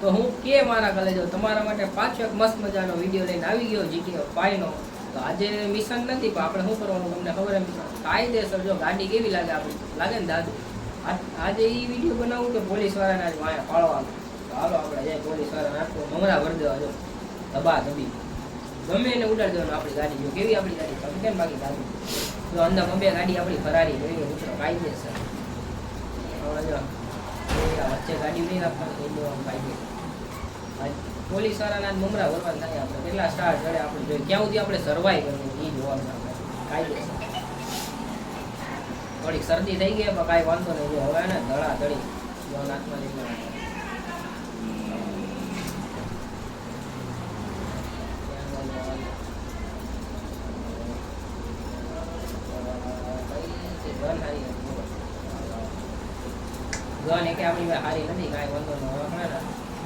તો હું કે મારા કલેજો તમારા માટે પાછો એક મસ્ત મજાનો વિડીયો લઈને આવી ગયો GTA 5 નો. તો આજે મિશન નથી પણ આપણે શું કરવાનું તમને ખબર એમ કાયદેસર જો ગાડી કેવી લાગે આપણી લાગે ને દાદુ આજે એ વિડીયો બનાવું કે પોલીસ વાળાને આજે વાયા પાડવાનું. તો હાલો આપણે જાય પોલીસ વાળાને આખું મમરા ભરી દેવા જો દબા દબી ગમે એને ઉડાડી દેવાનું આપણી ગાડી જો કેવી આપણી ગાડી તમે કેમ બાકી દાદુ જો અંદર બે ગાડી આપણી ફરારી જોઈએ મિત્રો કાયદેસર વચ્ચે ગાડી નહીં રાખવાની કાયદેસર પોલીસ વાળાના મમરા ભરવાના થાય આપણે કેટલા સ્ટાર ચડે આપણે જોઈએ ક્યાં સુધી આપણે સર્વાઈવ કરવું એ જોવાનું આપણે કાયદેસર. થોડીક શરદી થઈ ગઈ પણ કાંઈ વાંધો નહીં જો હવે ને ધડા ધડી જો નાકમાં લઈ ગન કે આપણી હારી નથી કાંઈ વાંધો ન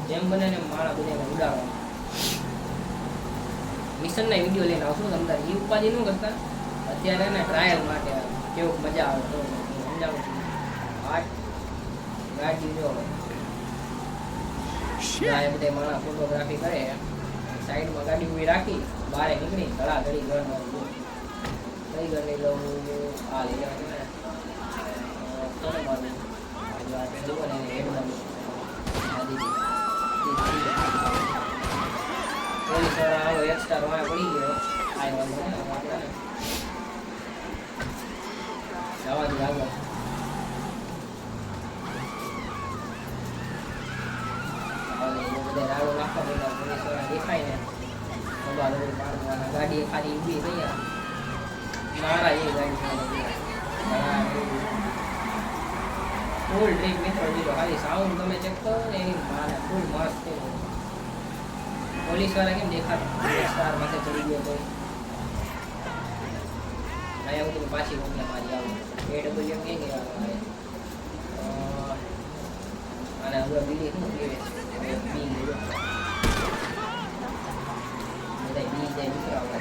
જેમ બને ને માણા બધાને ઉડાડવા મિશનના વિડીયો લઈને આવશું તમે એ ઉપાધિ ન કરતા અત્યારે ને ટ્રાયલ માટે કેવું મજા આવે તો સમજાવું છું. આ ગાડી જો બધા માણા ફોટોગ્રાફી કરે સાઈડમાં ગાડી ઊભી રાખી બહાર નીકળી ધડા ધડી ગણ કઈ ગણ લઈ લઉં આ લઈ લેવા કોને મારું પોલીસ વાળા આવો એક સ્ટાર વાળા પડી ગયો આ વાંધો ને જવા દે આગળ બધા રાડો નાખવા પડ્યા પોલીસ વાળા દેખાય ને ગાડી ખાલી ઊભી થઈ મારા એ ગાડી ફૂલ ટ્રીપ મિત્રો દીધો ખાલી સાઉન્ડ તમે ચેક કરો ને એની મારે ફૂલ મસ્ત છે. પોલીસ વાળા કેમ દેખાતા સ્ટાર માથે ચડી ગયો તો અહીંયા હું તમે પાછી ગમે મારી આવું AWM કે ગયા અને હવે બીજી શું કે બી જાય મિત્રો આવે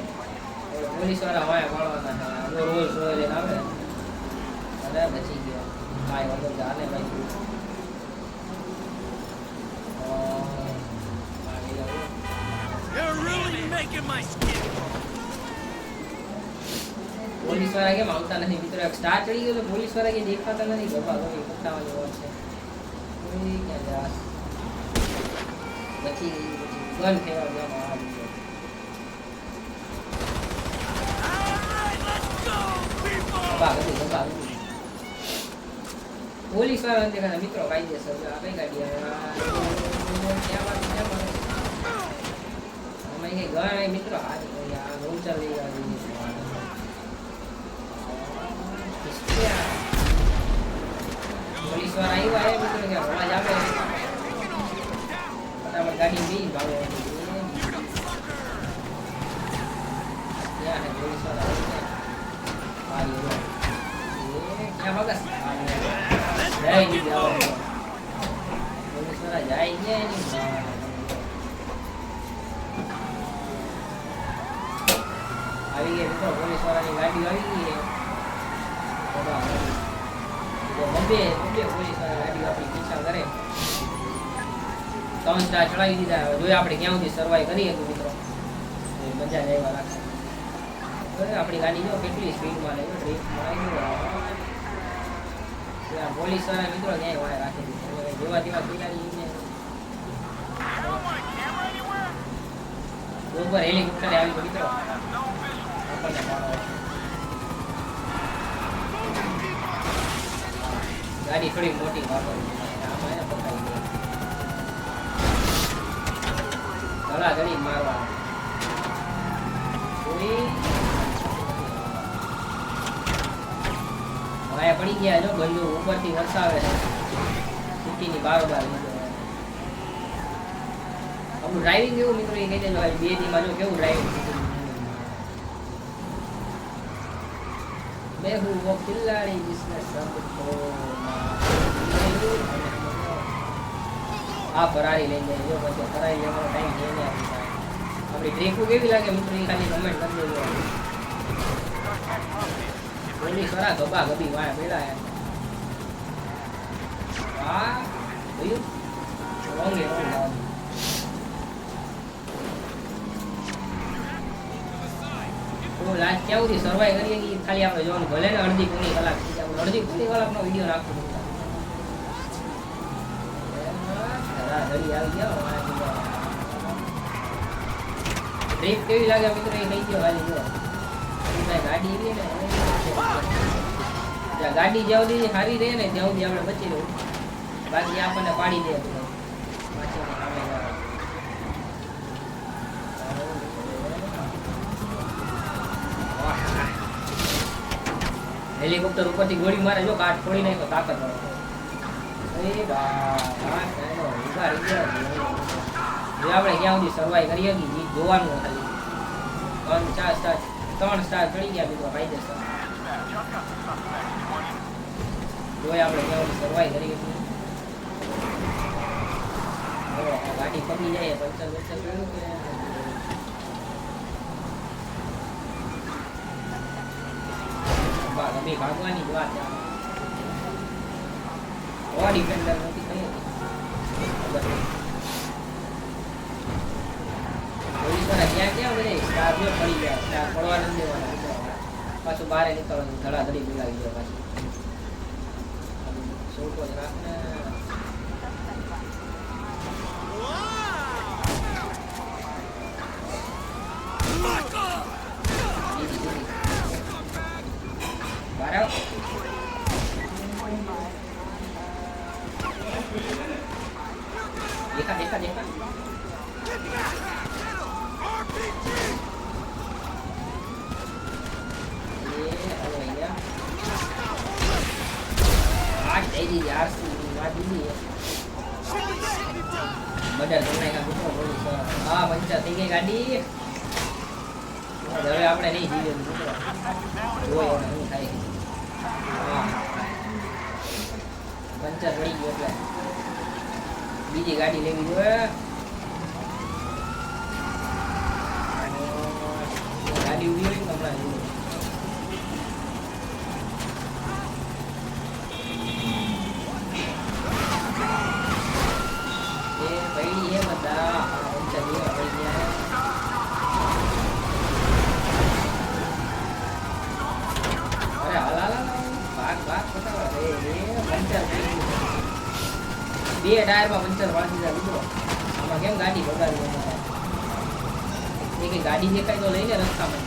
પોલીસ વાળા હોય મળવાના રોજ રોજ લઈને આવે અને બચી ગયો કાંઈ વાંધો જાને ભાઈ પોલીસ વાળા કેમ આવતા નથી મિત્રો એક સ્ટાર ચડી ગયો તો પોલીસ વાળા કે દેખાતા નથી ગભા ગભી પટ્ટાવાની વાત છે ક્યાં જા બચી ગન ખેવા જવા પોલીસ વાળા દેખાતા મિત્રો કાયદેસર આ કઈ ગાડી અમે કઈ ગયા મિત્રો હારી આ રોચર લઈ આવી પોલીસ વાળા આવ્યા મિત્રો કે અવાજ આવે ફટાફટ ગાડી બી ભાવે ક્યાં હે પોલીસ વાળા આવી ક્યાં બગસ જાય નહીં જાઓ પોલીસ વાળા જાય નહીં આવી ગઈ મિત્રો પોલીસ વાળાની ગાડી આવી ગઈ બબ્બે પોલીસ વાળા ગાડી આપણી પીછા કરે 3 સ્ટાર ચડાવી દીધા જોઈએ આપણે ક્યાં સુધી સર્વાઈવ કરીએ તો મિત્રો મજા લેવા રાખે આપણી ગાડી જો કેટલી સ્પીડમાં લે ડ્રીફ્ટ પોલીસ વાળા મિત્રો ક્યાંય વાળા રાખી દીધું જેવા તેવા તૈયારી ઉપર હેલિકોપ્ટર આવી ગયો મિત્રો ગાડી થોડી મોટી વાપરવી ધડા ધડી મારવા ભાઈ પડી ગયા જો બંધુ ઉપરથી વરસાવે છે સિટીની બારોબાર આપણું ડ્રાઇવિંગ કેવું મિત્રો એ કહી દેજો બે દીમાં જો કેવું ડ્રાઇવિંગ मैं हूँ वो खिलाड़ी जिसने सबको આ ફરારી લઈ જાય જો પછી ફરારી લેવાનો ટાઈમ છે ને આપણી ટ્રીપો કેવી લાગે મિત્રો એ ખાલી કમેન્ટ કરી દેજો પોલીસ વાળા ગબા ગબી વાળા પેલા આ જોયું રોંગે રોંગ આજ ક્યાં સુધી સર્વાઈવ કરીએ કે ખાલી આપણે જોવાનું ભલે ને અડધી પોણી કલાક અડધી પોણી કલાકનો વિડીયો નાખું આવી ગયા ટ્રીપ કેવી લાગે મિત્રો એ લઈ ગયો ખાલી જો ગાડી એવી ને ગાડી જ્યાં સુધી સારી રહે ને ત્યાં સુધી આપણે બચી રહું બાકી આપણને પાડી દે હેલિકોપ્ટર ઉપરથી ગોળી મારે જો કાટ ફોડી નાખો તાકાત આપણે ક્યાં સુધી સર્વાઈવ કરી હતી જોવાનું ખાલી 3 સ્ટાર ચડી ગયા મિત્રો કાયદેસર જોઈ આપણે ક્યાં સુધી સર્વાઈવ કરી હતી ગાડી પકડી જાય પંચર કર્યું કે ભાગવાની જ વાત ડિફેન્ડર નથી કઈ ત્યાં ક્યાં બધે સ્ટાર જો પડી ગયા સ્ટાર પડવા નથી દેવાના પાછું બહાર નીકળવાનું ધડાધડી બોલાવી ગયો પાછું છોટો જ રાખને देखा आज तेरी यार बात नहीं है बदल करने का कुछ बोली सर हां पंचर થઈ ગઈ ગાડી હવે આપણે નહીં જીવે મિત્રો જોયો નહીં થાય હા પંચર પડી ગયો એટલે બીજી ગાડી લેવી જોઈએ ગાડી ઉભી હોય હમણાં એ પડી એ બધા પંચર લેવા પડી ગયા અરે હાલ ભાગ પટાવા રે પંચર પડી બે ટાયરમાં પંચર પાડી દીધા મિત્રો આમાં કેમ ગાડી બગાડી એક ગાડી દેખાય તો લઈને રસ્તામાં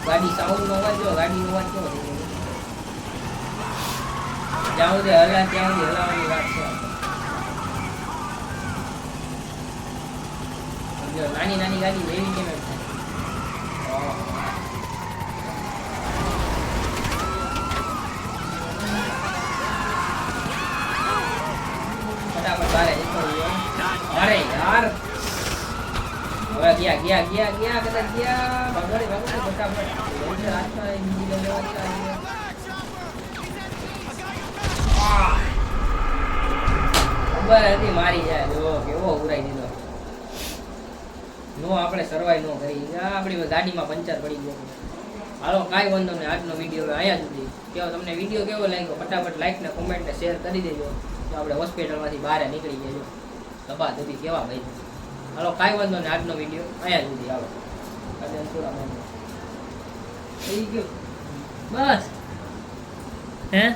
ગાડી સાઉન્ડ નો અવાજ જો ગાડીનો અવાજ કેવો થઈ ગયો જ્યાં સુધી હલા ત્યાં સુધી હલાવવાની વાત છે નાની નાની ગાડી લેવી કેમ એમ થાય अरे यार હવે ગયા કદાચ ગયા ભગવાડી ફટાફટ રાસ્તા હિન્દી ખબર હતી મારી જાય જો કેવો ઉરાઈ દીધો નો આપણે સર્વાઈવ નો કરી આપણી ગાડીમાં પંચર પડી ગયો હાલો કાંઈ વાંધો નહીં આજનો વિડીયો અહીંયા સુધી કેવો તમને વિડીયો કેવો લાગ્યો ફટાફટ લાઈક ને કોમેન્ટ ને શેર કરી દેજો તો આપણે હોસ્પિટલમાંથી બહાર નીકળી જજો દબા દબી કેવા ભાઈ હાલો કાંઈ વાંધો નહીં આજનો વિડીયો અહીંયા સુધી આવો થઈ ગયો બસ હે